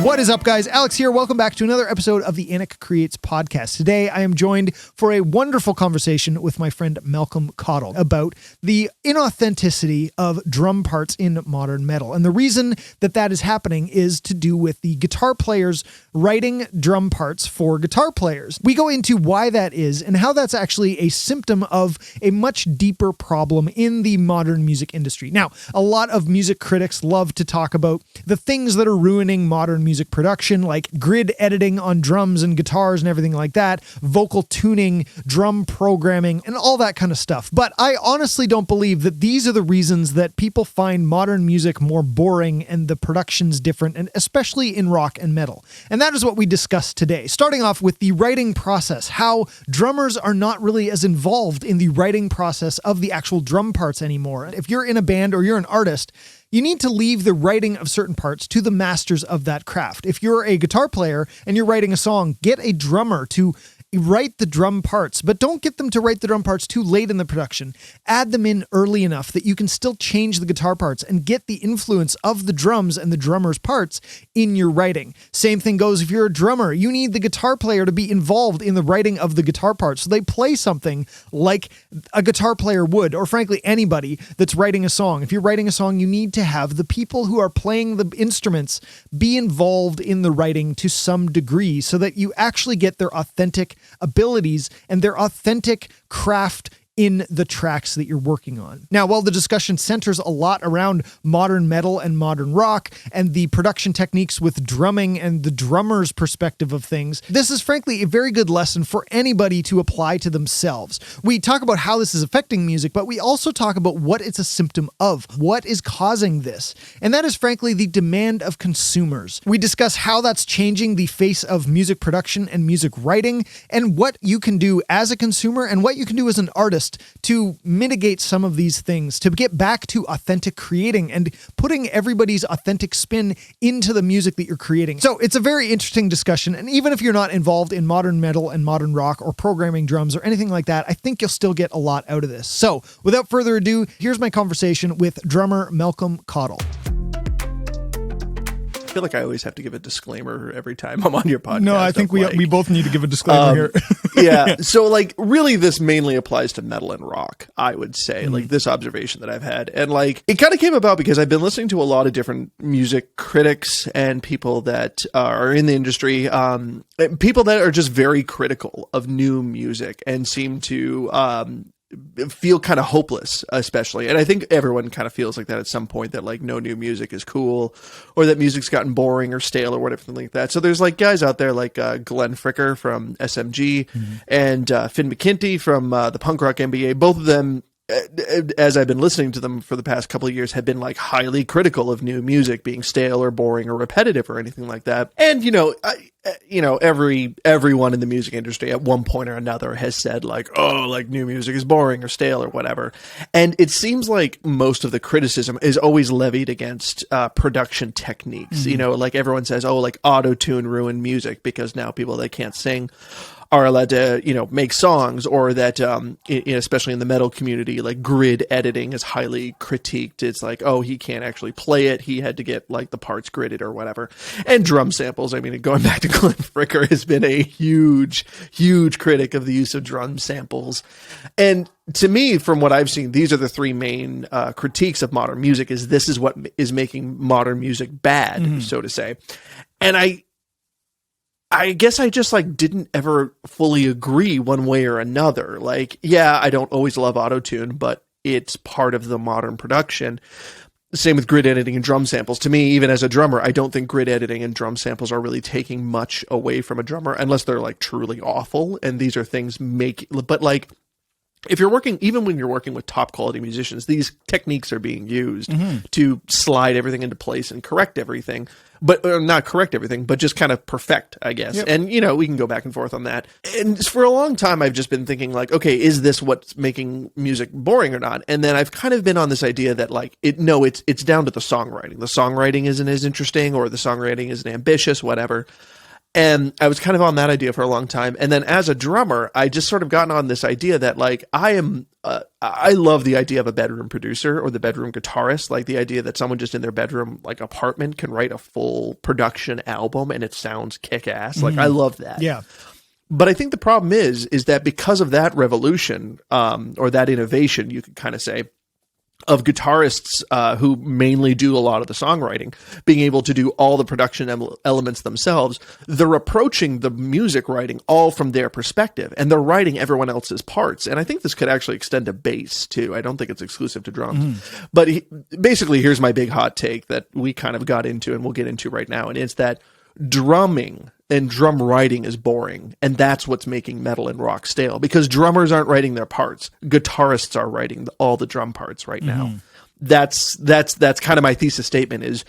What is up, guys? Alex here. Welcome back to another episode of the ANAK Creates podcast. Today, I am joined for a wonderful conversation with my friend Malcolm Cottle about the inauthenticity of drum parts in modern metal. And the reason that that is happening is to do with the guitar players writing drum parts for guitar players. We go into why that is and how that's actually a symptom of a much deeper problem in the modern music industry. Now, a lot of music critics love to talk about the things that are ruining modern music production, like grid editing on drums and guitars and everything like that, vocal tuning, drum programming, and all that kind of stuff. But I honestly don't believe that these are the reasons that people find modern music more boring and the production's different, and especially in rock and metal. And that is what we discussed today, starting off with the writing process, how drummers are not really as involved in the writing process of the actual drum parts anymore. If you're in a band or you're an artist, you need to leave the writing of certain parts to the masters of that craft. If you're a guitar player and you're writing a song, get a drummer to write the drum parts, but don't get them to write the drum parts too late in the production. Add them in early enough that you can still change the guitar parts and get the influence of the drums and the drummer's parts in your writing. Same thing goes if you're a drummer. You need the guitar player to be involved in the writing of the guitar parts. So they play something like a guitar player would, or frankly, anybody that's writing a song. If you're writing a song, you need to have the people who are playing the instruments be involved in the writing to some degree so that you actually get their authentic abilities and their authentic craft in the tracks that you're working on. Now, while the discussion centers a lot around modern metal and modern rock and the production techniques with drumming and the drummer's perspective of things, this is frankly a very good lesson for anybody to apply to themselves. We talk about how this is affecting music, but we also talk about what it's a symptom of, what is causing this. And that is frankly the demand of consumers. We discuss how that's changing the face of music production and music writing, and what you can do as a consumer and what you can do as an artist to mitigate some of these things, to get back to authentic creating and putting everybody's authentic spin into the music that you're creating. So it's a very interesting discussion. And even if you're not involved in modern metal and modern rock or programming drums or anything like that, I think you'll still get a lot out of this. So without further ado, here's my conversation with drummer Malcolm Cottle. I feel like I always have to give a disclaimer every time I'm on your podcast. No, I think we both need to give a disclaimer here. Yeah. So like really this mainly applies to metal and rock, I would say, like this observation that I've had. And like it kind of came about because I've been listening to a lot of different music critics and people that are in the industry, people that are just very critical of new music and seem to feel kind of hopeless, especially. And I think everyone kind of feels like that at some point, that like no new music is cool or that music's gotten boring or stale or whatever like that. So there's like guys out there like Glenn Fricker from SMG and Finn McKinty from the Punk Rock MBA. Both of them, as I've been listening to them for the past couple of years, have been like highly critical of new music being stale or boring or repetitive or anything like that. And, everyone in the music industry at one point or another has said like, oh, like new music is boring or stale or whatever. And it seems like most of the criticism is always levied against production techniques. Like everyone says, oh, like autotune ruined music because now people that can't sing are allowed to, make songs, or that, especially in the metal community, like grid editing is highly critiqued. It's like, oh, he can't actually play it. He had to get like the parts gridded or whatever. And drum samples. I mean, going back to Glenn Fricker has been a huge, huge critic of the use of drum samples. And to me, from what I've seen, these are the three main critiques of modern music. This is what is making modern music bad, so to say. And I guess I just like didn't ever fully agree one way or another. Like, yeah, I don't always love autotune, but it's part of the modern production. Same with grid editing and drum samples. To me, even as a drummer, I don't think grid editing and drum samples are really taking much away from a drummer unless they're like truly awful. And these are things but like, if you're working, even when you're working with top quality musicians, these techniques are being used to slide everything into place and correct everything, but not correct everything, but just kind of perfect, I guess. Yep. And, we can go back and forth on that. And for a long time, I've just been thinking like, okay, is this what's making music boring or not? And then I've kind of been on this idea that like, it's down to the songwriting. The songwriting isn't as interesting, or the songwriting isn't ambitious, whatever. And I was kind of on that idea for a long time. And then as a drummer, I just sort of gotten on this idea that like I love the idea of a bedroom producer or the bedroom guitarist, like the idea that someone just in their bedroom, like apartment, can write a full production album and it sounds kick ass. Like I love that. Yeah. But I think the problem is that because of that revolution, or that innovation, you could kind of say, of guitarists who mainly do a lot of the songwriting, being able to do all the production elements themselves, they're approaching the music writing all from their perspective, and they're writing everyone else's parts. And I think this could actually extend to bass too. I don't think it's exclusive to drums. But basically, here's my big hot take that we kind of got into and we'll get into right now, and it's that drumming and drum writing is boring, and that's what's making metal and rock stale, because drummers aren't writing their parts. Guitarists are writing all the drum parts right now. That's kind of my thesis statement, is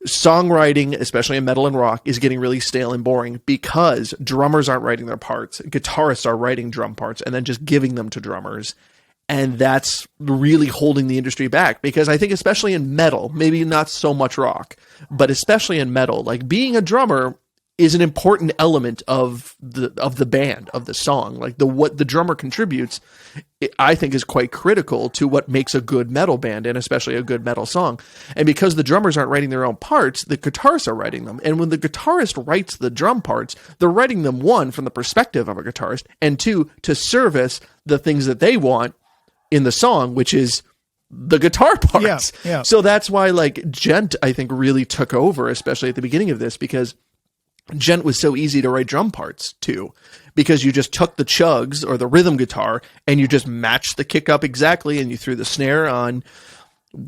songwriting, especially in metal and rock, is getting really stale and boring because drummers aren't writing their parts. Guitarists are writing drum parts and then just giving them to drummers. And that's really holding the industry back, because I think especially in metal, maybe not so much rock, but especially in metal, like being a drummer is an important element of the band, of the song. Like what the drummer contributes, I think, is quite critical to what makes a good metal band, and especially a good metal song. And because the drummers aren't writing their own parts, the guitarists are writing them. And when the guitarist writes the drum parts, they're writing them, one, from the perspective of a guitarist, and two, to service the things that they want in the song, which is the guitar parts. Yeah. So that's why like Gent, I think, really took over, especially at the beginning of this, because Gent was so easy to write drum parts to, because you just took the chugs or the rhythm guitar and you just matched the kick up exactly, and you threw the snare on,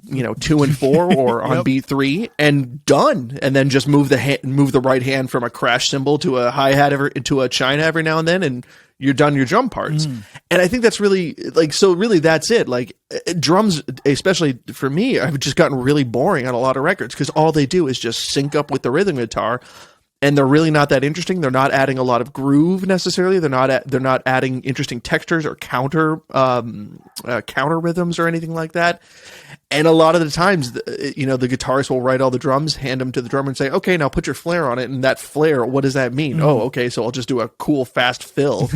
2 and 4 or on beat 3 and done. And then just move the right hand from a crash cymbal to a hi-hat to a china every now and then, and you're done your drum parts. And I think that's really really that's it. Like drums, especially for me, have just gotten really boring on a lot of records, because all they do is just sync up with the rhythm guitar. And they're really not that interesting. They're not adding a lot of groove necessarily. They're not adding interesting textures or counter rhythms or anything like that. And a lot of the times, the guitarist will write all the drums, hand them to the drummer, and say, "Okay, now put your flare on it." And that flare, what does that mean? Oh, okay, so I'll just do a cool fast fill.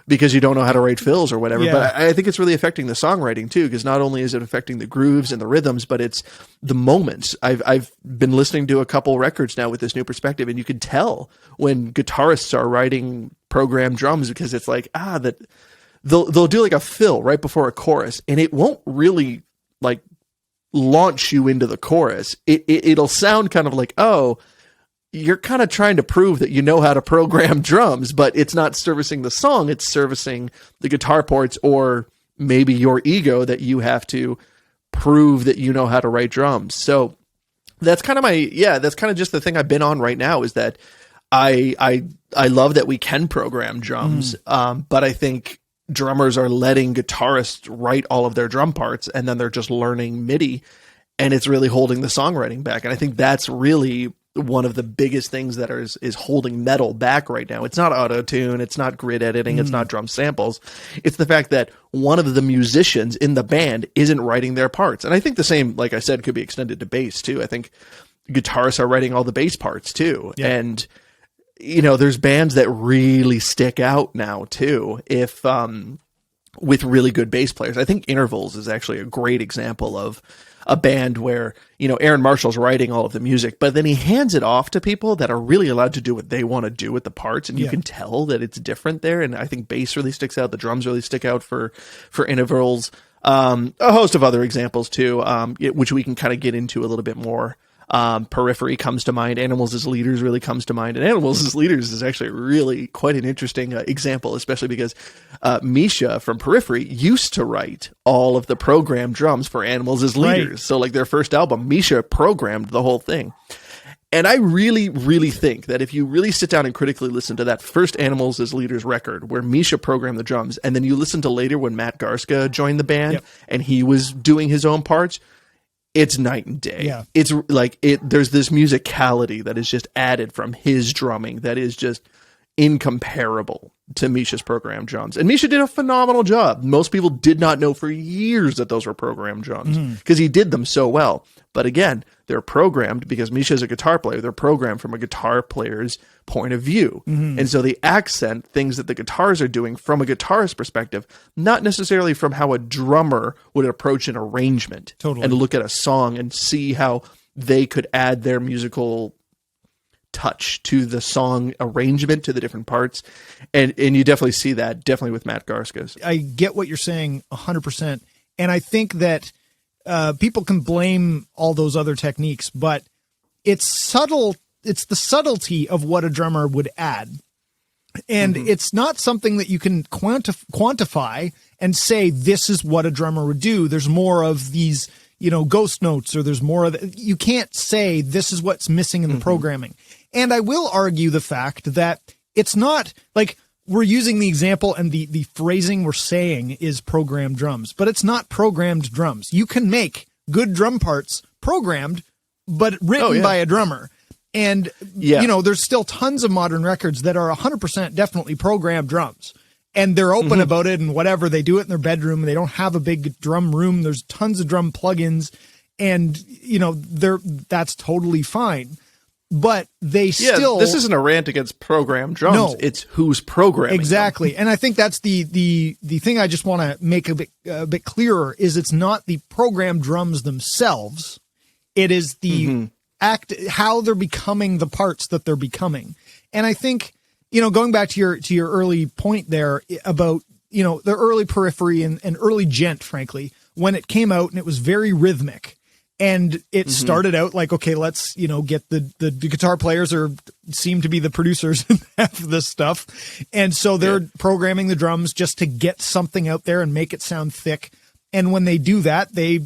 Because you don't know how to write fills or whatever. Yeah. But I think it's really affecting the songwriting too, because not only is it affecting the grooves and the rhythms, but it's the moments. I've been listening to a couple records now with this new perspective, and you can tell when guitarists are writing programmed drums, because it's like, that they'll do like a fill right before a chorus, and it won't really like launch you into the chorus. It'll sound kind of like, oh, you're kind of trying to prove that you know how to program drums, but it's not servicing the song. It's servicing the guitar parts, or maybe your ego that you have to prove that you know how to write drums. So that's kind of that's kind of just the thing I've been on right now, is that I love that we can program drums. But I think drummers are letting guitarists write all of their drum parts, and then they're just learning MIDI, and it's really holding the songwriting back. And I think that's really one of the biggest things that is holding metal back right now. It's not autotune, it's not grid editing, it's not drum samples. It's the fact that one of the musicians in the band isn't writing their parts. And I think the same, like I said, could be extended to bass too. I think guitarists are writing all the bass parts too. Yeah. And there's bands that really stick out now too, if with really good bass players. I think Intervals is actually a great example of a band where, Aaron Marshall's writing all of the music, but then he hands it off to people that are really allowed to do what they want to do with the parts. And you can tell that it's different there. And I think bass really sticks out. The drums really stick out for Intervals. A host of other examples too, which we can kind of get into a little bit more. Periphery comes to mind. Animals as Leaders really comes to mind. And Animals as Leaders is actually really quite an interesting example, especially because Misha from Periphery used to write all of the programmed drums for Animals as Leaders. Right. So like their first album, Misha programmed the whole thing. And I really, really think that if you really sit down and critically listen to that first Animals as Leaders record where Misha programmed the drums, and then you listen to later when Matt Garska joined the band and he was doing his own parts, it's night and day. Yeah. It's like there's this musicality that is just added from his drumming that is just incomparable to Misha's programmed drums. And Misha did a phenomenal job. Most people did not know for years that those were programmed drums because he did them so well. But again, they're programmed because Misha is a guitar player. They're programmed from a guitar player's point of view. And so they accent things that the guitars are doing from a guitarist perspective, not necessarily from how a drummer would approach an arrangement and look at a song and see how they could add their musical touch to the song arrangement, to the different parts. And you definitely see that, definitely with Matt Garska's. I get what you're saying 100%. And I think that people can blame all those other techniques, but it's subtle. It's the subtlety of what a drummer would add. And it's not something that you can quantify and say, this is what a drummer would do. There's more of these, ghost notes, or there's more of you can't say this is what's missing in the programming. And I will argue the fact that it's not like we're using the example and the phrasing we're saying is programmed drums, but it's not programmed drums. You can make good drum parts programmed, but written by a drummer. And, there's still tons of modern records that are 100% definitely programmed drums. And they're open about it, and whatever. They do it in their bedroom. And they don't have a big drum room. There's tons of drum plugins. And, that's totally fine. But they still... this isn't a rant against programmed drums. No. It's who's programming exactly. them. And I think that's the thing I just want to make a bit clearer is it's not the programmed drums themselves. It is the how they're becoming the parts that they're becoming. And I think, going back to your early point there about, the early Periphery and early Gent, frankly, when it came out and it was very rhythmic. And it started out like, okay, let's, get the guitar players seem to be the producers in half of this stuff. And so they're programming the drums just to get something out there and make it sound thick. And when they do that, they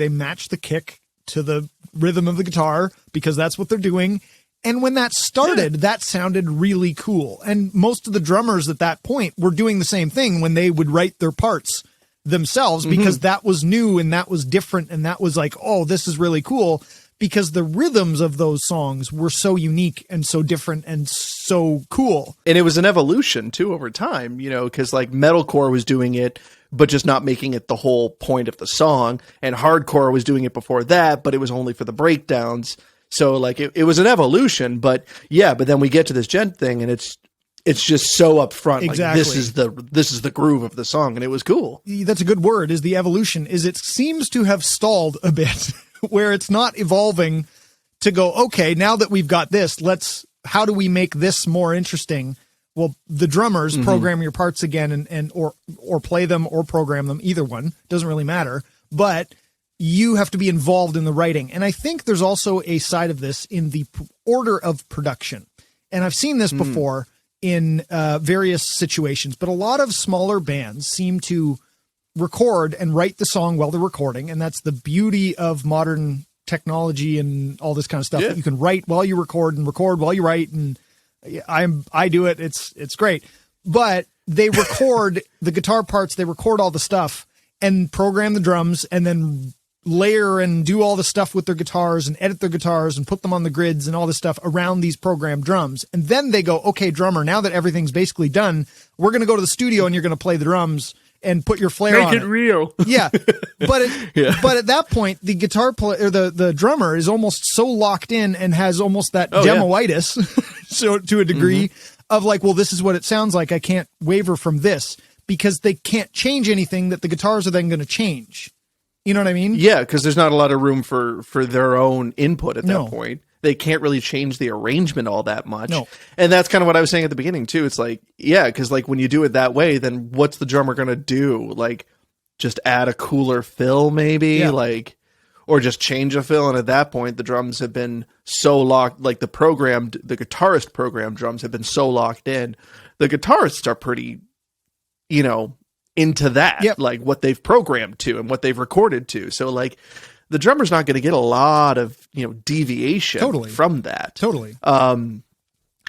match the kick to the rhythm of the guitar because that's what they're doing. And when that started, that sounded really cool. And most of the drummers at that point were doing the same thing when they would write their parts themselves because that was new and that was different. And that was like, oh, this is really cool because the rhythms of those songs were so unique and so different and so cool. And it was an evolution too over time, because like metalcore was doing it, but just not making it the whole point of the song. And hardcore was doing it before that, but it was only for the breakdowns. So like it was an evolution, but then we get to this Gent thing and it's just so upfront. Exactly. Like this is the groove of the song, and it was cool. That's a good word. Is the evolution? Is it seems to have stalled a bit, where it's not evolving to go. Okay, now that we've got this, how do we make this more interesting? Well, the drummers program your parts again, and or play them or program them. Either one doesn't really matter, but you have to be involved in the writing. And I think there's also a side of this in the order of production. And I've seen this before in various situations, but a lot of smaller bands seem to record and write the song while they're recording. And that's the beauty of modern technology and all this kind of stuff that you can write while you record and record while you write. And I do it. It's great, but they record the guitar parts, they record all the stuff and program the drums and then layer and do all the stuff with their guitars and edit their guitars and put them on the grids and all this stuff around these programmed drums. And then they go, okay, drummer, now that everything's basically done, we're going to go to the studio and you're going to play the drums and put your flair on it. Make it real. Yeah. But at that point, the guitar player, or the drummer is almost so locked in and has almost that demoitis so to a degree of like, well, this is what it sounds like. I can't waver from this because they can't change anything that the guitars are then going to change. You know what I mean? Yeah, because there's not a lot of room for their own input at that point. They can't really change the arrangement all that much. No. And that's kind of what I was saying at the beginning, too. It's like, because like when you do it that way, then what's the drummer going to do? Like, just add a cooler fill, maybe? Yeah. Like, or just change a fill. And at that point, the drums have been so locked, like the guitarist programmed drums have been so locked in. The guitarists are pretty, into that, like what they've programmed to and what they've recorded to. So like the drummer's not going to get a lot of, deviation from that. Totally. And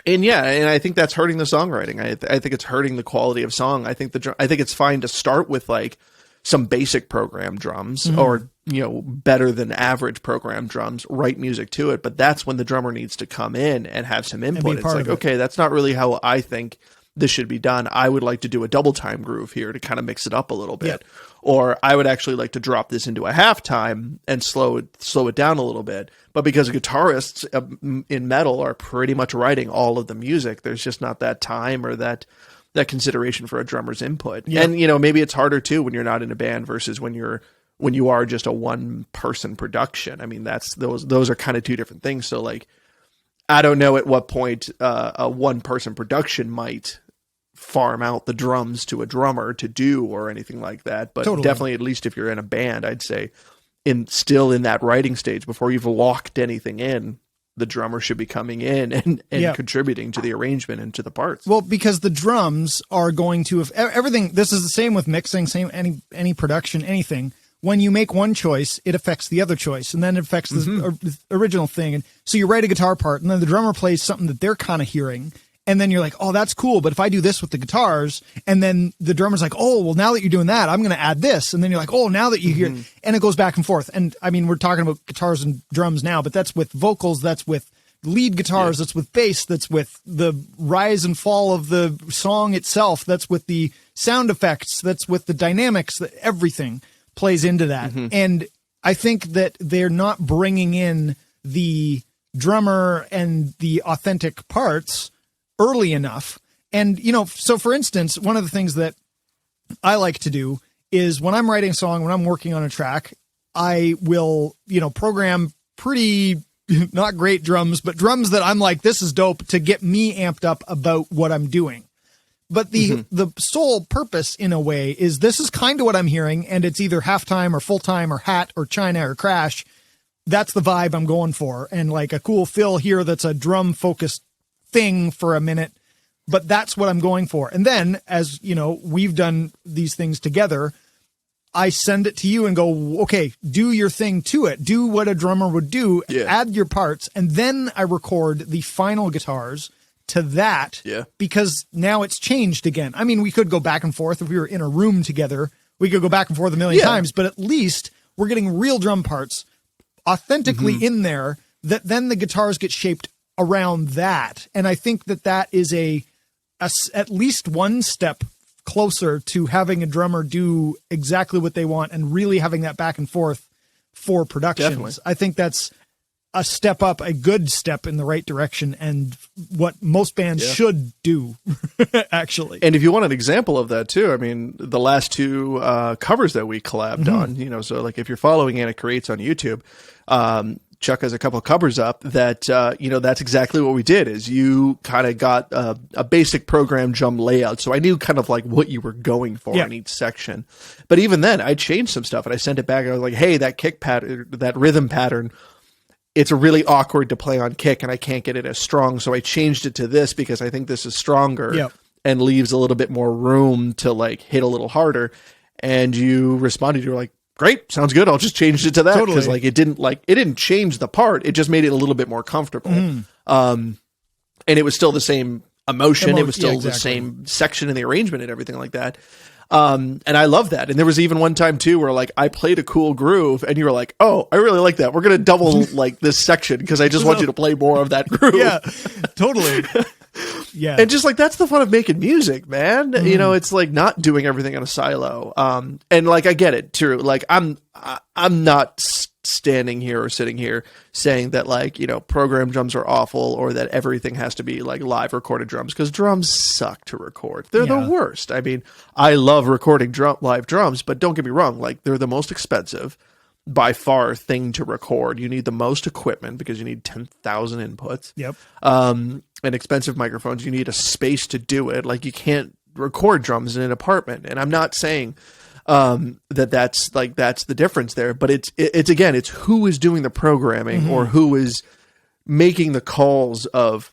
I think that's hurting the songwriting. I think it's hurting the quality of song. I think it's fine to start with like some basic program drums or, better than average program drums, write music to it. But that's when the drummer needs to come in and have some input. It's like, okay, that's not really how I think this should be done. I would like to do a double time groove here to kind of mix it up a little bit. Yeah. Or I would actually like to drop this into a half time and slow it down a little bit. But because guitarists in metal are pretty much writing all of the music, there's just not that time or that consideration for a drummer's input. Yeah. And maybe it's harder too when you're not in a band versus when you are just a one person production. I mean, those are kind of two different things. So like, I don't know at what point a one person production might farm out the drums to a drummer to do or anything like that. But definitely, at least if you're in a band, I'd say still in that writing stage before you've locked anything in, the drummer should be coming in and contributing to the arrangement and to the parts. Well, because the drums are going to, if everything, this is the same with mixing, same any production, anything. When you make one choice, it affects the other choice, and then it affects the original thing. And so you write a guitar part, and then the drummer plays something that they're kind of hearing, and then you're like, oh, that's cool, but if I do this with the guitars, and then the drummer's like, oh, well, now that you're doing that, I'm going to add this, and then you're like, oh, now that you hear, and it goes back and forth. And I mean, we're talking about guitars and drums now, but that's with vocals, that's with lead guitars, that's with bass, that's with the rise and fall of the song itself, that's with the sound effects, that's with the dynamics, everything plays into that. And I think that they're not bringing in the drummer and the authentic parts early enough. And, so for instance, one of the things that I like to do is when I'm writing a song, when I'm working on a track, I will, program pretty not great drums, but drums that I'm like, this is dope to get me amped up about what I'm doing. But the sole purpose, in a way, is this is kind of what I'm hearing, and it's either halftime or full time or Hat or China or Crash. That's the vibe I'm going for, and like a cool fill here that's a drum focused thing for a minute. But that's what I'm going for. And then, as we've done these things together, I send it to you and go, okay, do your thing to it. Do what a drummer would do. Add your parts, and then I record the final guitars to that, because now it's changed again. I mean, we could go back and forth if we were in a room together. We could go back and forth a million times, but at least we're getting real drum parts authentically in there that then the guitars get shaped around that. And I think that is at least one step closer to having a drummer do exactly what they want and really having that back and forth for productions. Definitely. I think that's a step up, a good step in the right direction, and what most bands should do, actually. And if you want an example of that too, I mean, the last two covers that we collabed on, so like if you're following ANAK Creates on YouTube, Chuck has a couple of covers up that, that's exactly what we did. Is you kind of got a basic program drum layout. So I knew kind of like what you were going for in each section. But even then I changed some stuff and I sent it back. I was like, hey, that kick pattern, that rhythm pattern, it's really awkward to play on kick and I can't get it as strong. So I changed it to this because I think this is stronger and leaves a little bit more room to like hit a little harder. And you responded, you were like, great, sounds good. I'll just change it to that. Because like it didn't change the part. It just made it a little bit more comfortable. And it was still the same emotion. It was still the same section in the arrangement and everything like that. And I love that. And there was even one time too where like I played a cool groove and you were like, oh, I really like that. We're going to double like this section because I just want you to play more of that groove. Yeah, totally. Yeah. And just like, that's the fun of making music, man. It's like not doing everything in a silo. And like, I get it too. Like I'm not standing here or sitting here saying that like, program drums are awful or that everything has to be like live recorded drums, because drums suck to record. They're the worst. I mean, I love recording live drums, but don't get me wrong. Like they're the most expensive by far thing to record. You need the most equipment because you need 10,000 inputs. Yep. And expensive microphones. You need a space to do it. Like you can't record drums in an apartment. And I'm not saying that's the difference there, but it's again, it's who is doing the programming or who is making the calls of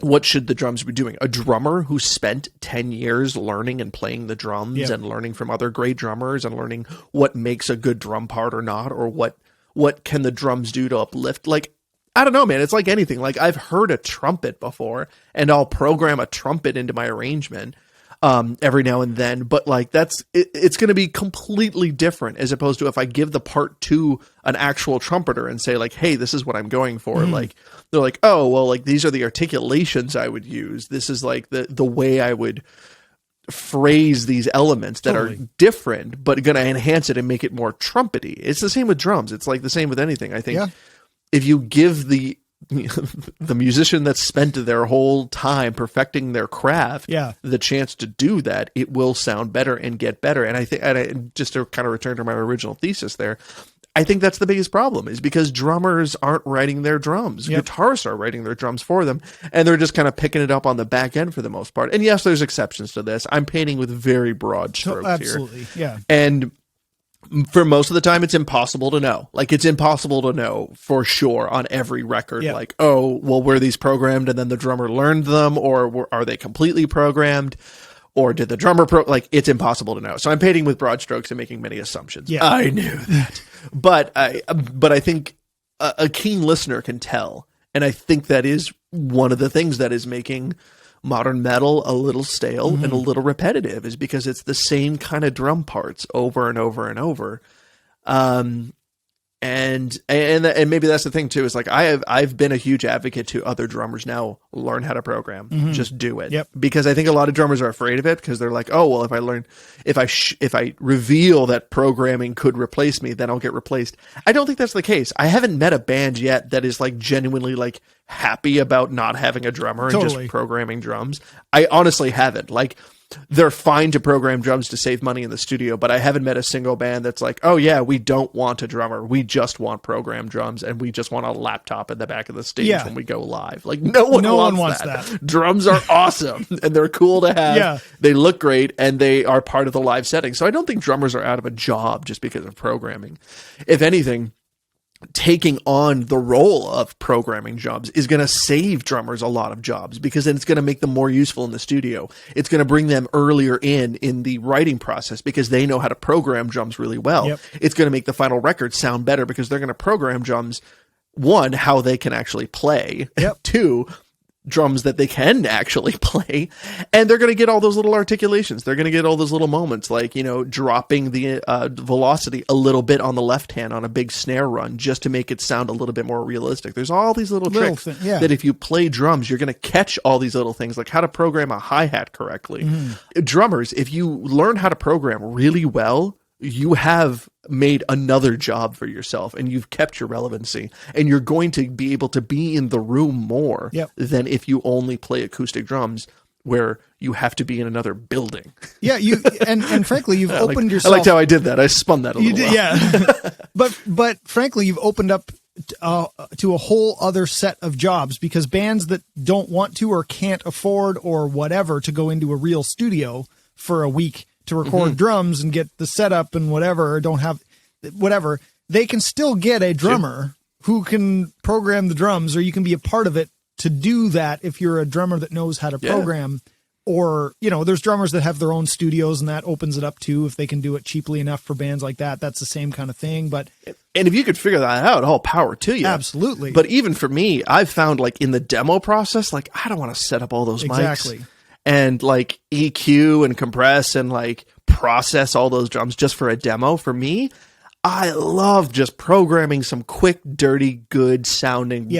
what should the drums be doing. A drummer who spent 10 years learning and playing the drums and learning from other great drummers and learning what makes a good drum part or not, or what can the drums do to uplift. Like, I don't know, man. It's like anything. Like I've heard a trumpet before and I'll program a trumpet into my arrangement. every now and then, but like it's going to be completely different as opposed to if I give the part to an actual trumpeter and say like, hey, this is what I'm going for. Like they're like, oh, well, like these are the articulations I would use. This is like the way I would phrase these elements that are different, but going to enhance it and make it more trumpety. It's the same with drums. It's like the same with anything. I think if you give the musician that's spent their whole time perfecting their craft the chance to do that, it will sound better and get better. And I think, and just to kind of return to my original thesis there, I think that's the biggest problem, is because drummers aren't writing their drums. Guitarists are writing their drums for them, and they're just kind of picking it up on the back end for the most part. And yes, there's exceptions to this. I'm painting with very broad strokes here. Absolutely, yeah. And for most of the time, it's impossible to know. Like, it's impossible to know for sure on every record. Like, oh, well, were these programmed and then the drummer learned them, or are they completely programmed? Or did the drummer like, it's impossible to know. So I'm painting with broad strokes and making many assumptions. I knew that. But I think a keen listener can tell. And I think that is one of the things that is making modern metal a little stale and a little repetitive, is because it's the same kind of drum parts over and over and over. And maybe that's the thing too, is like I've been a huge advocate to other drummers now learn how to program, just do it. Because I think a lot of drummers are afraid of it, because they're like, oh, well, if I reveal that programming could replace me, then I'll get replaced. I don't think that's the case. I haven't met a band yet that is like genuinely like happy about not having a drummer and just programming drums. I honestly haven't. Like, they're fine to program drums to save money in the studio, but I haven't met a single band that's like, oh yeah, we don't want a drummer. We just want programmed drums, and we just want a laptop at the back of the stage when we go live. Like, no one wants that. Drums are awesome and they're cool to have. They look great and they are part of the live setting. So I don't think drummers are out of a job just because of programming. If anything, taking on the role of programming jobs is going to save drummers a lot of jobs, because then it's going to make them more useful in the studio. It's going to bring them earlier in the writing process, because they know how to program drums really well. It's going to make the final record sound better, because they're going to program drums, one, how they can actually play, two, drums that they can actually play, and they're going to get all those little articulations. They're going to get all those little moments, like, you know, dropping the velocity a little bit on the left hand on a big snare run, just to make it sound a little bit more realistic. There's all these little tricks that if you play drums, you're going to catch all these little things, like how to program a hi-hat correctly. Drummers, if you learn how to program really well, you have made another job for yourself, and you've kept your relevancy, and you're going to be able to be in the room more than if you only play acoustic drums, where you have to be in another building. And frankly, you've opened yourself. I liked how I did that. I spun that a little well. But frankly, you've opened up to a whole other set of jobs, because bands that don't want to or can't afford or whatever to go into a real studio for a week to record drums and get the setup and whatever, or don't have whatever, they can still get a drummer who can program the drums, or you can be a part of it to do that if you're a drummer that knows how to program. Or, you know, there's drummers that have their own studios, and that opens it up too, if they can do it cheaply enough for bands like that. That's the same kind of thing. But and if you could figure that out, all power to you. Absolutely. But even for me, I've found, like, in the demo process, like, I don't want to set up all those mics and like EQ and compress and like process all those drums just for a demo. For me, I love just programming some quick, dirty, good sounding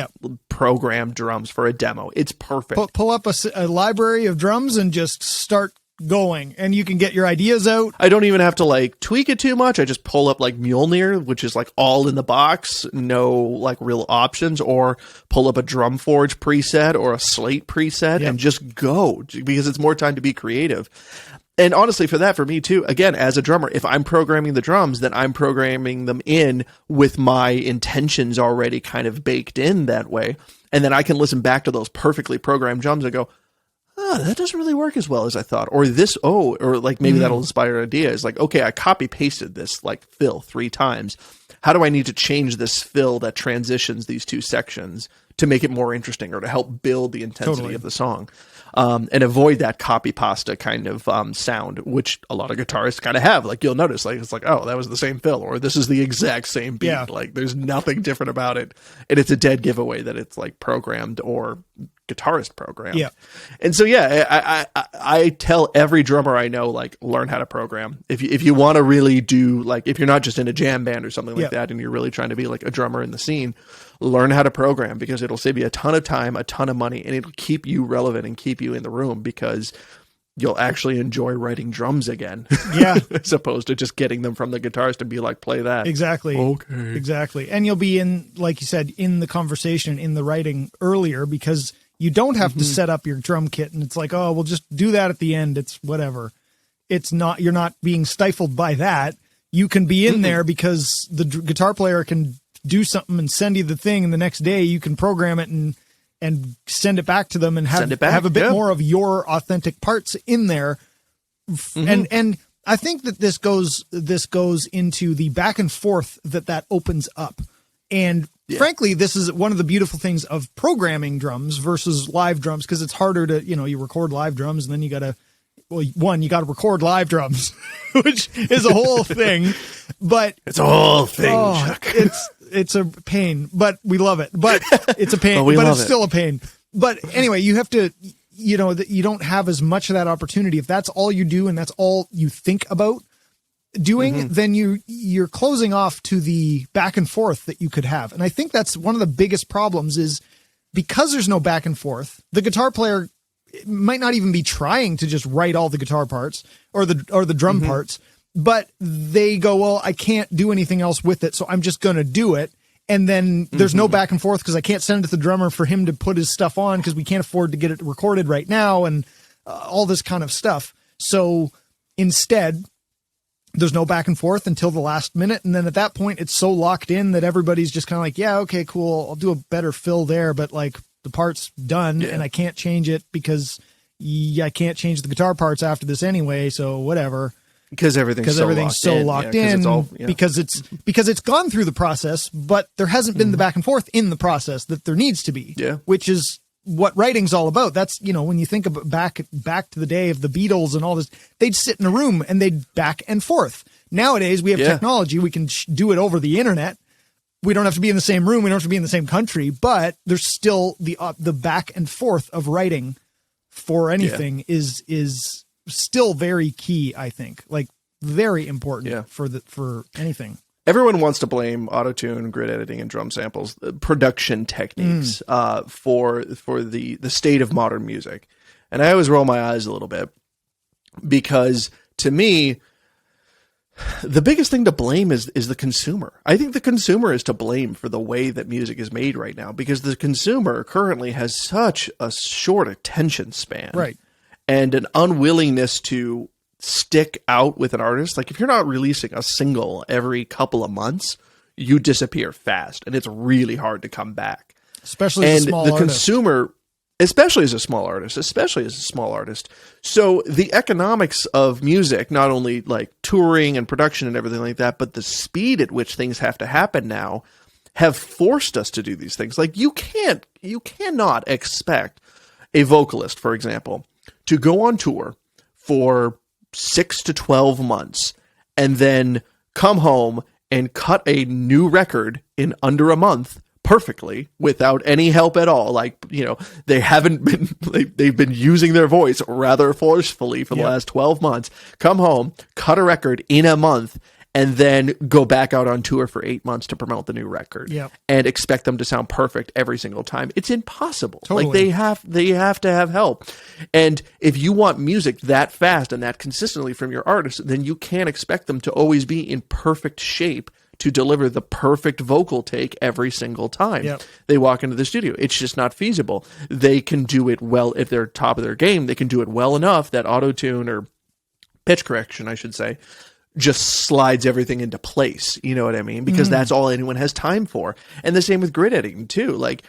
programmed drums for a demo. It's perfect. Pull up a library of drums and just start going, and you can get your ideas out. I don't even have to like tweak it too much. I just pull up like Mjolnir, which is like all in the box, no like real options, or pull up a Drumforge preset or a Slate preset and just go, because it's more time to be creative. And honestly, for me too, again, as a drummer, if I'm programming the drums, then I'm programming them in with my intentions already kind of baked in that way. And then I can listen back to those perfectly programmed drums and go, that doesn't really work as well as I thought. Or this, or like maybe that'll inspire an idea. It's like, okay, I copy pasted this like fill 3 times. How do I need to change this fill that transitions these 2 sections to make it more interesting, or to help build the intensity of the song? And avoid that copy pasta kind of sound, which a lot of guitarists kind of have. Like, you'll notice, like, it's like, oh, that was the same fill, or this is the exact same beat. Like, there's nothing different about it. And it's a dead giveaway that it's like programmed or guitarist program. Yeah. And so, yeah, I tell every drummer I know, like, learn how to program. If you want to really do, like, if you're not just in a jam band or something like that, and you're really trying to be like a drummer in the scene, learn how to program, because it'll save you a ton of time, a ton of money, and it'll keep you relevant and keep you in the room, because you'll actually enjoy writing drums again. Yeah. As opposed to just getting them from the guitarist and be like, play that. Exactly. Okay. Exactly. And you'll be in, like you said, in the conversation, in the writing earlier, because you don't have to set up your drum kit and it's like, oh, we'll just do that at the end. It's whatever. It's not, you're not being stifled by that. You can be in there because the guitar player can do something and send you the thing, and the next day you can program it and send it back to them and have a bit more of your authentic parts in there. And I think that this goes into the back and forth that opens up. And frankly, this is one of the beautiful things of programming drums versus live drums, because it's harder to, you record live drums and then you got to record live drums, which is a whole thing. But it's a whole thing, Chuck. It's a pain, but we love it. But it's a pain, but it's still a pain. But anyway, you have to, you don't have as much of that opportunity. If that's all you do and that's all you think about doing, then you're closing off to the back and forth that you could have. And I think that's one of the biggest problems, is because there's no back and forth, the guitar player might not even be trying to just write all the guitar parts or the drum parts, but they go, well, I can't do anything else with it, so I'm just going to do it. And then there's no back and forth because I can't send it to the drummer for him to put his stuff on because we can't afford to get it recorded right now, and all this kind of stuff. So instead, there's no back and forth until the last minute. And then at that point, it's so locked in that everybody's just kind of like, yeah, okay, cool. I'll do a better fill there, but like the part's done and I can't change it because I can't change the guitar parts after this anyway. So whatever. Because everything's so locked in. Because it's gone through the process, but there hasn't been the back and forth in the process that there needs to be. Yeah. Which is what writing's all about. That's, when you think about back to the day of the Beatles and all this, they'd sit in a room and they'd back and forth. Nowadays we have technology. We can do it over the internet. We don't have to be in the same room. We don't have to be in the same country, but there's still the back and forth of writing for anything is still very key, I think, like very important for anything. Everyone wants to blame autotune, grid editing, and drum samples, production techniques for the state of modern music. And I always roll my eyes a little bit, because to me, the biggest thing to blame is the consumer. I think the consumer is to blame for the way that music is made right now, because the consumer currently has such a short attention span. Right. And an unwillingness to stick out with an artist. Like, if you're not releasing a single every couple of months, you disappear fast, and it's really hard to come back. Especially as a small artist. Consumer, especially as a small artist. So the economics of music, not only like touring and production and everything like that, but the speed at which things have to happen now, have forced us to do these things. Like, you cannot expect a vocalist, for example, to go on tour for 6 to 12 months and then come home and cut a new record in under a month perfectly without any help at all. Like, they've been using their voice rather forcefully for the last 12 months, come home, cut a record in a month, and then go back out on tour for 8 months to promote the new record and expect them to sound perfect every single time. It's impossible. Totally. Like, they have to have help. And if you want music that fast and that consistently from your artist, then you can't expect them to always be in perfect shape to deliver the perfect vocal take every single time they walk into the studio. It's just not feasible. They can do it well if they're top of their game. They can do it well enough that autotune, or pitch correction, I should say, just slides everything into place. You know what I mean? Because that's all anyone has time for. And the same with grid editing too. Like,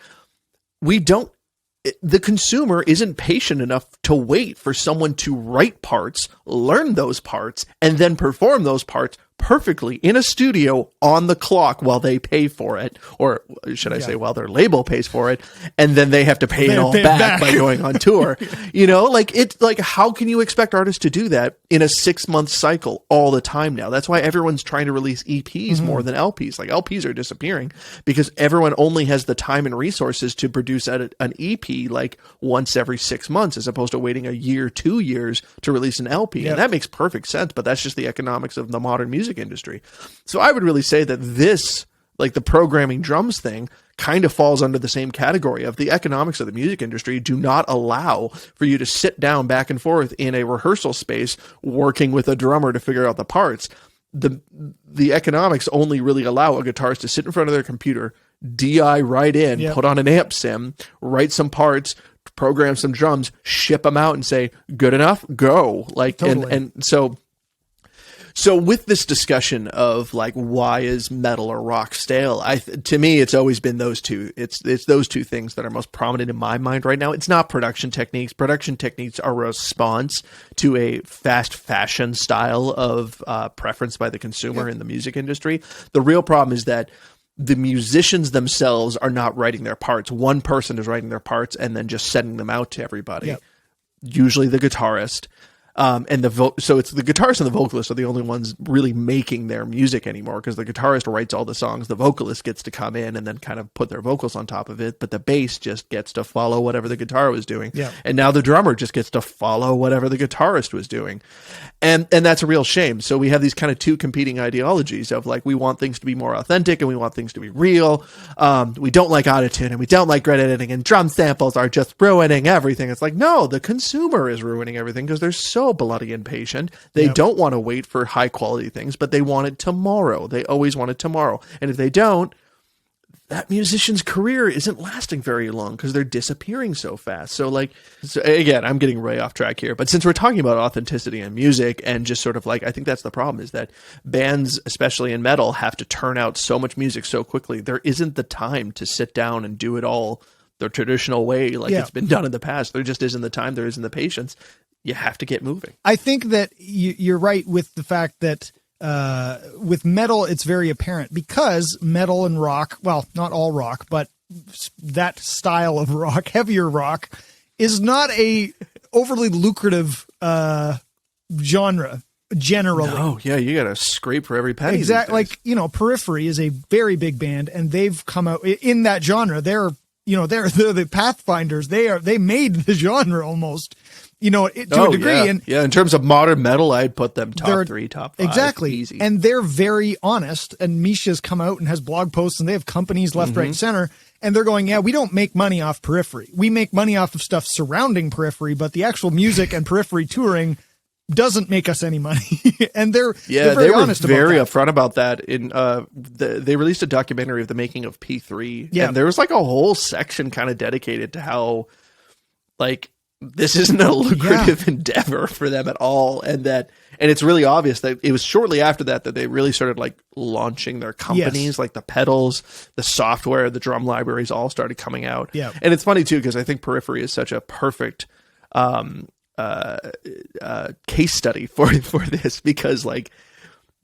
the consumer isn't patient enough to wait for someone to write parts, learn those parts, and then perform those parts perfectly in a studio on the clock while they pay for it, or should I say while their label pays for it, and then they have to pay it all back by going on tour. You know, like it's like, how can you expect artists to do that in a 6-month cycle all the time now? That's why everyone's trying to release EPs more than LPs. Like LPs are disappearing because everyone only has the time and resources to produce an EP like once every 6 months, as opposed to waiting a year, 2 years to release an LP. And that makes perfect sense, but that's just the economics of the modern music industry. So I would really say that this, like the programming drums thing, kind of falls under the same category of the economics of the music industry do not allow for you to sit down back and forth in a rehearsal space working with a drummer to figure out the parts. The economics only really allow a guitarist to sit in front of their computer, DI right in, put on an amp sim, write some parts, program some drums, ship them out and say, good enough, go. Like, totally. and so with this discussion of like, why is metal or rock stale? To me, it's always been those two. It's those two things that are most prominent in my mind right now. It's not production techniques. Production techniques are a response to a fast fashion style of preference by the consumer in the music industry. The real problem is that the musicians themselves are not writing their parts. One person is writing their parts and then just sending them out to everybody. Usually the guitarist. And so it's the guitarist and the vocalist are the only ones really making their music anymore, because the guitarist writes all the songs, the vocalist gets to come in and then kind of put their vocals on top of it, but the bass just gets to follow whatever the guitar was doing. And now the drummer just gets to follow whatever the guitarist was doing. And that's a real shame. So we have these kind of two competing ideologies of like, we want things to be more authentic and we want things to be real. We don't like autotune and we don't like grid editing, and drum samples are just ruining everything. It's like, no, the consumer is ruining everything because they're so bloody impatient. They don't want to wait for high quality things, but they want it tomorrow. They always want it tomorrow. And if they don't, that musician's career isn't lasting very long because they're disappearing so fast. So again, I'm getting way off track here, but since we're talking about authenticity in music and just sort of like, I think that's the problem, is that bands, especially in metal, have to turn out so much music so quickly. There isn't the time to sit down and do it all the traditional way like it's been done in the past. There just isn't the time. There isn't the patience. You have to get moving. I think that you're right with the fact that with metal, it's very apparent because metal and rock, well, not all rock, but that style of rock, heavier rock, is not a overly lucrative genre generally. Oh, yeah, you got to scrape for every penny. Exactly. Like, Periphery is a very big band, and they've come out in that genre. They're the Pathfinders. They made the genre almost. To a degree. Yeah. And in terms of modern metal, I'd put them top 3, top 5. Exactly. Easy. And they're very honest. And Misha's come out and has blog posts, and they have companies left, right, center. And they're going, we don't make money off Periphery. We make money off of stuff surrounding Periphery, but the actual music and Periphery touring doesn't make us any money. And they're very honest about that. Very upfront about that. They released a documentary of the making of P3. Yeah. And there was like a whole section kind of dedicated to how like this isn't a lucrative endeavor for them at all. And it's really obvious that it was shortly after that they really started like launching their companies, like the pedals, the software, the drum libraries all started coming out. Yeah. And it's funny too, because I think Periphery is such a perfect case study for this, because like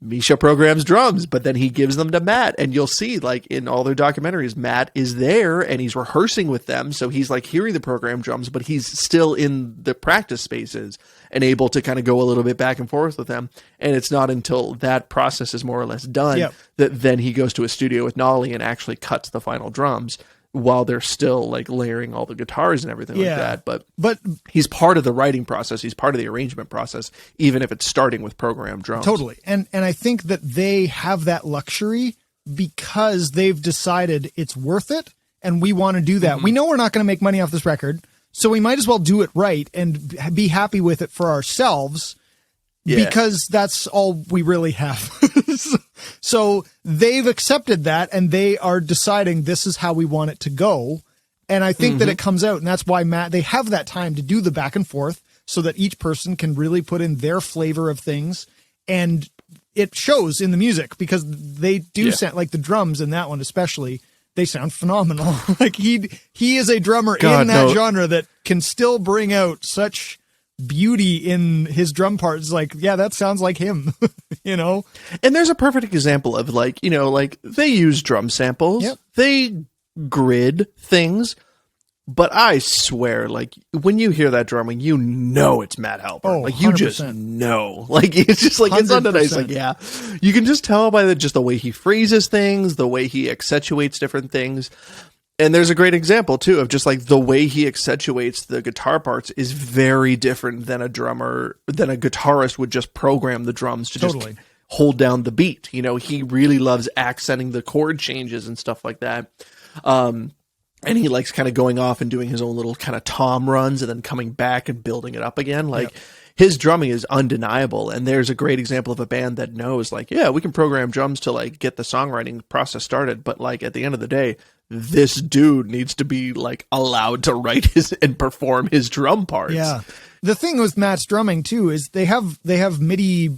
Misha programs drums, but then he gives them to Matt, and you'll see like in all their documentaries, Matt is there and he's rehearsing with them. So he's like hearing the program drums, but he's still in the practice spaces and able to kind of go a little bit back and forth with them. And it's not until that process is more or less done that then he goes to a studio with Nolly and actually cuts the final drums, while they're still like layering all the guitars and everything like that. But he's part of the writing process. He's part of the arrangement process, even if it's starting with programmed drums. Totally. And I think that they have that luxury because they've decided it's worth it. And we want to do that. We know we're not going to make money off this record, so we might as well do it right and be happy with it for ourselves. Because that's all we really have. So they've accepted that, and they are deciding this is how we want it to go. And I think that it comes out, and that's why they have that time to do the back and forth so that each person can really put in their flavor of things. And it shows in the music because they do sound like the drums in that one, especially. They sound phenomenal. Like he is a drummer in that genre that can still bring out such beauty in his drum parts. Like, yeah, that sounds like him, you know? And there's a perfect example of like, you know, like they use drum samples, Yep. they grid things, but I swear, like when you hear that drumming, you know it's Matt Halpern. Oh, like you 100%. just know. Like it's just like it's undeniable. Like, yeah, you can just tell by just the way he phrases things, the way he accentuates different things. And there's a great example too of just like the way he accentuates the guitar parts is very different than a guitarist would just program the drums to just hold down the beat. You know, he really loves accenting the chord changes and stuff like that. And he likes kind of going off and doing his own little kind of tom runs and then coming back and building it up again. Like his drumming is undeniable. And there's a great example of a band that knows like, yeah, we can program drums to like get the songwriting process started. But like at the end of the day, this dude needs to be like allowed to write his and perform his drum parts. Yeah. The thing with Matt's drumming too is they have MIDI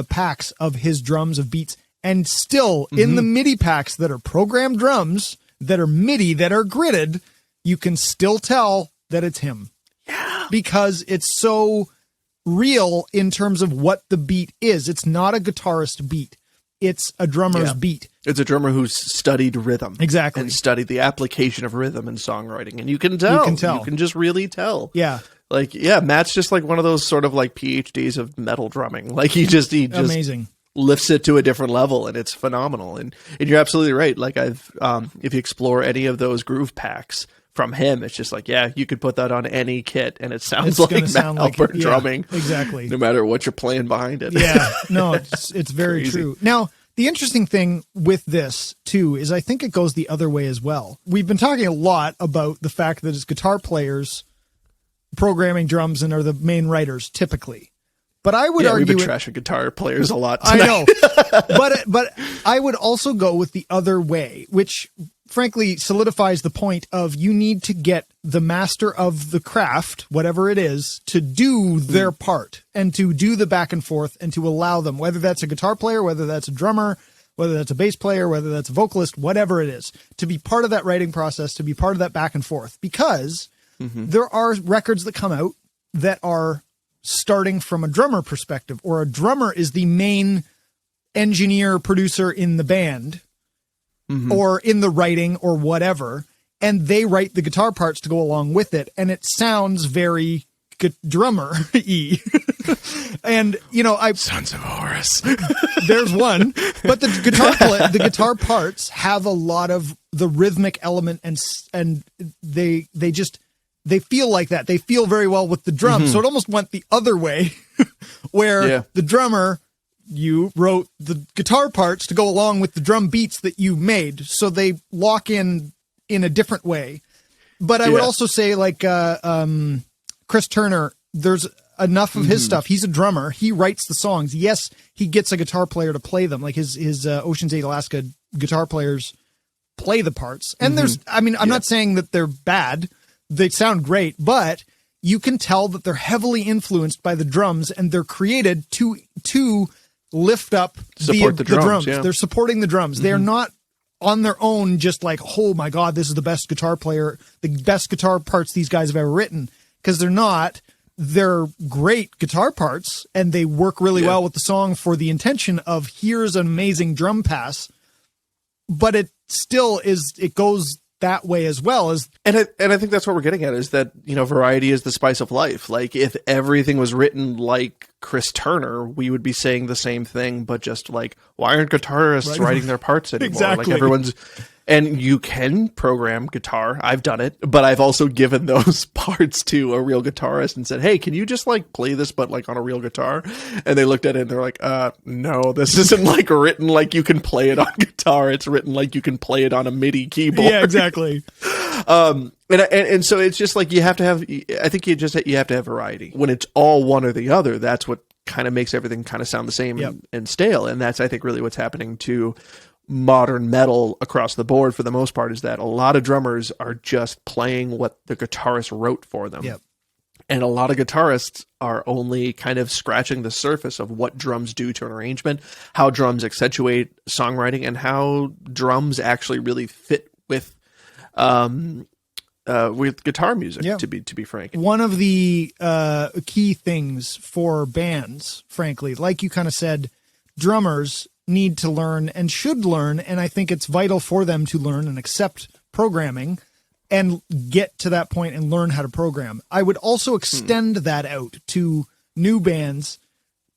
packs of his drums of beats, and still in the MIDI packs that are programmed drums that are MIDI that are gridded, you can still tell that it's him. Yeah. Because it's so real in terms of what the beat is. It's not a guitarist beat. It's a drummer's beat. It's a drummer who's studied rhythm. Exactly. And studied the application of rhythm in songwriting. And you can tell. You can just really tell. Yeah. Like, yeah, Matt's just like one of those sort of like PhDs of metal drumming. Like he just amazing. Lifts it to a different level, and it's phenomenal. And you're absolutely right. Like if you explore any of those groove packs from him, it's just like, yeah, you could put that on any kit and it sounds like Matt Halpern drumming. Exactly. No matter what you're playing behind it. Yeah. No, it's very true. Now, the interesting thing with this too is I think it goes the other way as well. We've been talking a lot about the fact that it's guitar players programming drums and are the main writers typically. But I would argue we've been trashing guitar players a lot tonight. I know. but I would also go with the other way, which frankly solidifies the point of you need to get the master of the craft, whatever it is, to do their part and to do the back and forth and to allow them, whether that's a guitar player, whether that's a drummer, whether that's a bass player, whether that's a vocalist, whatever it is, to be part of that writing process, to be part of that back and forth. Because there are records that come out that are starting from a drummer perspective, or a drummer is the main engineer producer in the band or in the writing or whatever, and they write the guitar parts to go along with it, and it sounds very drummer-y. And you know, Sons of Horus. There's one, but the guitar parts have a lot of the rhythmic element, and they feel like that. They feel very well with the drums. So it almost went the other way where the drummer, you wrote the guitar parts to go along with the drum beats that you made. So they lock in a different way. But I would also say like Chris Turner, there's enough of his stuff. He's a drummer. He writes the songs. Yes, he gets a guitar player to play them. Like his Ocean's 8 Alaska guitar players play the parts. And I'm not saying that they're bad. They sound great, but you can tell that they're heavily influenced by the drums, and they're created to lift up the drums. Yeah. They're supporting the drums. They're not on their own just like, oh my God, this is the best guitar player, the best guitar parts these guys have ever written. Because they're not. They're great guitar parts, and they work really well with the song for the intention of here's an amazing drum pass. But it still is, it goes that way as well as, and I think that's what we're getting at, is that, you know, variety is the spice of life. Like if everything was written like Chris Turner, we would be saying the same thing, but just like, why aren't guitarists writing their parts anymore? Exactly. Like everyone's, and you can program guitar. I've done it, but I've also given those parts to a real guitarist and said, hey, can you just like play this, but like on a real guitar? And they looked at it and they're like, no, this isn't like written like you can play it on guitar. It's written like you can play it on a MIDI keyboard. Yeah, exactly. And so it's just like, you have to have variety. When it's all one or the other, that's what kind of makes everything kind of sound the same and stale. And that's, I think, really what's happening to modern metal across the board for the most part, is that a lot of drummers are just playing what the guitarist wrote for them. Yep. And a lot of guitarists are only kind of scratching the surface of what drums do to an arrangement, how drums accentuate songwriting, and how drums actually really fit with with guitar music. Yeah. To be frank, one of the key things for bands, frankly, like you kind of said, drummers need to learn and should learn, and I think it's vital for them to learn and accept programming and get to that point and learn how to program. I would also extend that out to new bands.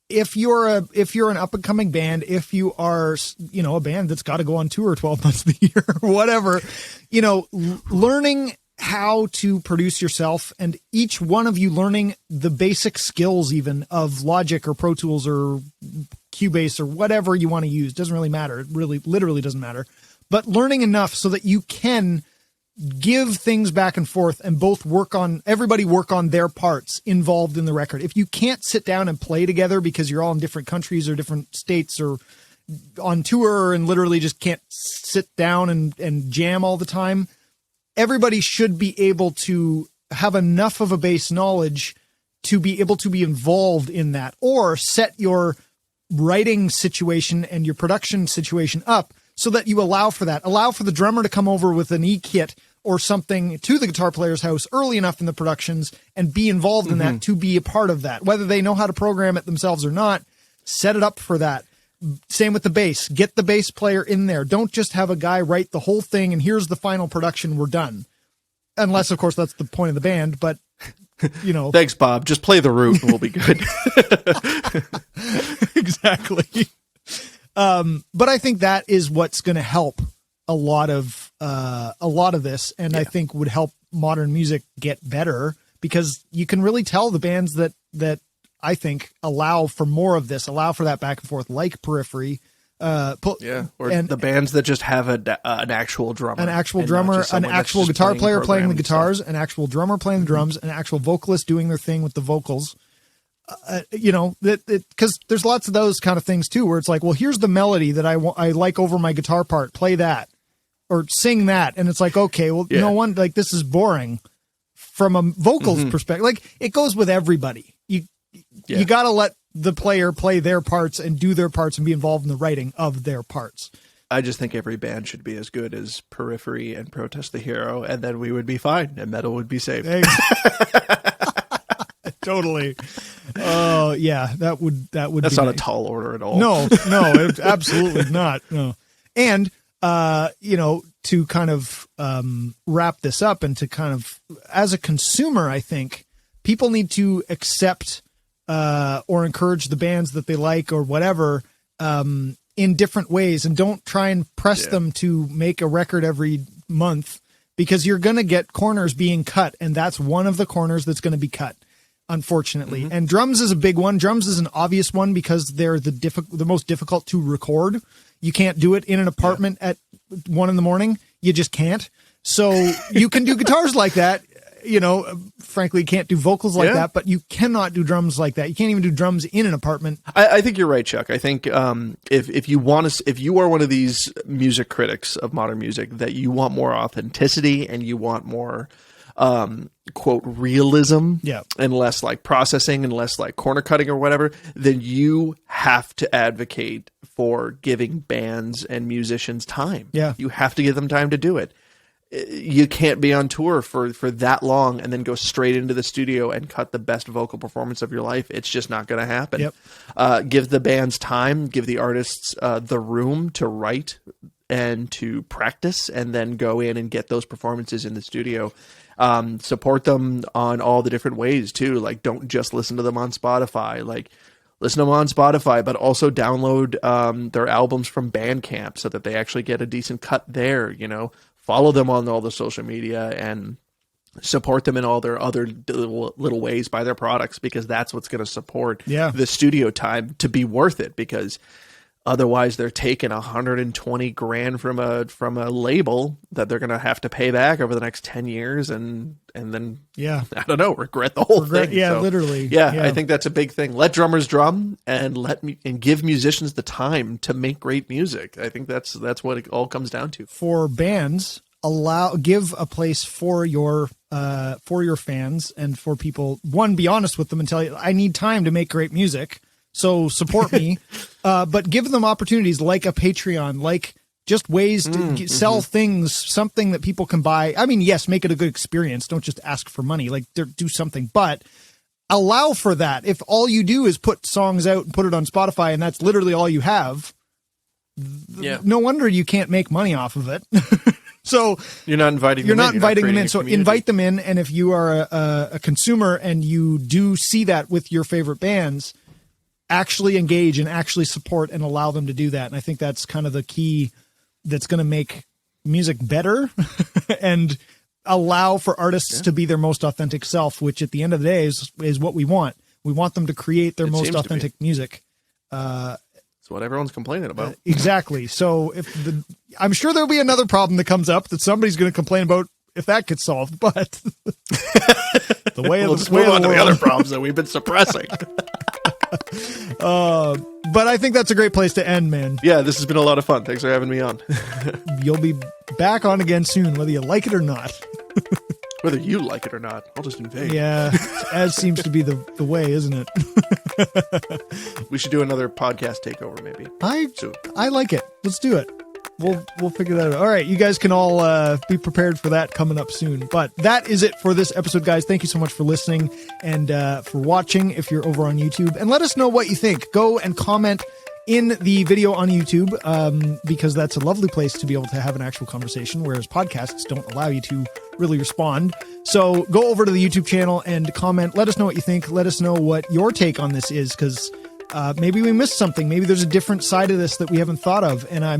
If you're an up and coming band, if you are, a band that's got to go on tour 12 months of the year, whatever, learning how to produce yourself, and each one of you learning the basic skills even of Logic or Pro Tools or Cubase or whatever you want to use. Doesn't really matter. It really literally doesn't matter, but learning enough so that you can give things back and forth and everybody work on their parts involved in the record. If you can't sit down and play together because you're all in different countries or different states or on tour and literally just can't sit down and jam all the time, everybody should be able to have enough of a base knowledge to be able to be involved in that, or set your writing situation and your production situation up so that you allow for that. Allow for the drummer to come over with an E-kit or something to the guitar player's house early enough in the productions and be involved in that, to be a part of that. Whether they know how to program it themselves or not, set it up for that. Same with the bass. Get the bass player in there. Don't just have a guy write the whole thing and here's the final production, we're done. Unless, of course, that's the point of the band, but, Thanks, Bob. Just play the root and we'll be good. Exactly. But I think that is what's going to help a lot of this, and I think would help modern music get better, because you can really tell the bands that I think allow for more of this, allow for that back and forth, like Periphery. The bands that just have an actual drummer, an actual guitar player playing the guitars, an actual drummer playing the drums, an actual vocalist doing their thing with the vocals. Because there's lots of those kind of things too, where it's like, well, here's the melody that I like over my guitar part, play that or sing that. And it's like, okay, well, like this is boring from a vocals perspective. Like, it goes with everybody. You got to let the player play their parts and do their parts and be involved in the writing of their parts. I just think every band should be as good as Periphery and Protest the Hero, and then we would be fine and metal would be safe. Totally. Oh, yeah, that would That's be not nice. a tall order at all. No, absolutely not. No. And, to kind of wrap this up and to kind of, as a consumer, I think people need to accept or encourage the bands that they like or whatever in different ways, and don't try and press them to make a record every month, because you're going to get corners being cut, and that's one of the corners that's going to be cut, unfortunately. And drums is a big one. Drums is an obvious one because they're the most difficult to record. You can't do it in an apartment at 1 a.m. You just can't. So you can do guitars like that. Frankly, can't do vocals like that, but you cannot do drums like that. You can't even do drums in an apartment. I think you're right, Chuck. I think if you are one of these music critics of modern music, that you want more authenticity and you want more quote realism, and less like processing and less like corner cutting or whatever, then you have to advocate for giving bands and musicians time. You have to give them time to do it. You can't be on tour for that long and then go straight into the studio and cut the best vocal performance of your life. It's just not going to happen. Give the bands time, give the artists the room to write and to practice, and then go in and get those performances in the studio. Support them on all the different ways too. Like, don't just listen to them on Spotify. Like, listen to them on Spotify, but also download their albums from Bandcamp so that they actually get a decent cut there. Follow them on all the social media and support them in all their other little ways, buy their products, because that's what's going to support the studio time to be worth it. Because otherwise they're taking $120,000 from a label that they're going to have to pay back over the next 10 years. And then, I don't know, regret the whole thing. Yeah, so, literally. I think that's a big thing. Let drummers drum and give musicians the time to make great music. I think that's what it all comes down to. For bands, give a place for your fans and for people. One, be honest with them and tell you, I need time to make great music, so support me. But give them opportunities like a Patreon, like just ways to sell things, something that people can buy. I mean, yes, make it a good experience. Don't just ask for money, like do something, but allow for that. If all you do is put songs out and put it on Spotify and that's literally all you have, no wonder you can't make money off of it. So you're not inviting them in. So invite them in. And if you are a consumer and you do see that with your favorite bands, actually engage and actually support and allow them to do that. And I think that's kind of the key that's going to make music better and allow for artists to be their most authentic self, which at the end of the day is what we want. We want them to create their most authentic music. It's what everyone's complaining about. Exactly. So I'm sure there'll be another problem that comes up that somebody's going to complain about if that gets solved, but the way we'll just move on to the other problems that we've been suppressing. But I think that's a great place to end, man. Yeah, this has been a lot of fun. Thanks for having me on. You'll be back on again soon, whether you like it or not. Whether you like it or not, I'll just invade. Yeah, as seems to be the way, isn't it? We should do another podcast takeover, maybe. I like it. Let's do it. We'll figure that out. All right, you guys can all be prepared for that coming up soon. But that is it for this episode, guys. Thank you so much for listening and for watching if you're over on YouTube. And let us know what you think. Go and comment in the video on YouTube because that's a lovely place to be able to have an actual conversation, whereas podcasts don't allow you to really respond. So go over to the YouTube channel and comment. Let us know what you think. Let us know what your take on this is, because maybe we missed something. Maybe there's a different side of this that we haven't thought of, and I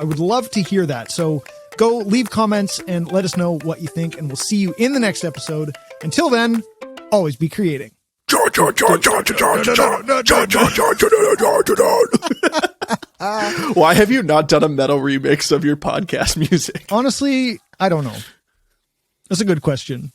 would love to hear that. So go leave comments and let us know what you think, and we'll see you in the next episode. Until then, always be creating. Why have you not done a metal remix of your podcast music? Honestly, I don't know. That's a good question.